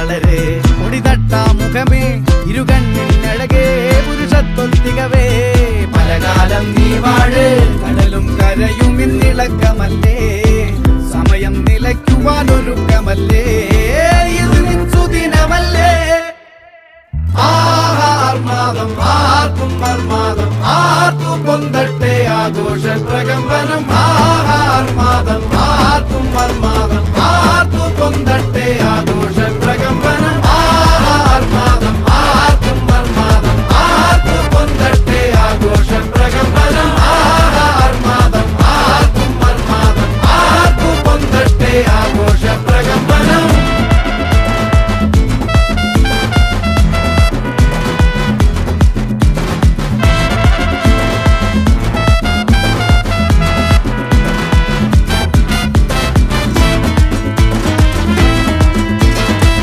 വളരെ പൊടിതട്ട മുഖമേ ഇരുകണ്ണിനഴകേ പുരുഷത്വത്തികവേ പലകാലം നീ വാഴ് കടലും കരയും ഇന്നിളക്കമല്ലേ സമയം നിലയ്ക്കുവാനൊരുക്കമല്ലേ ഇത് നിൻസുദിനമല്ലേ ആർമാദം ആർക്കും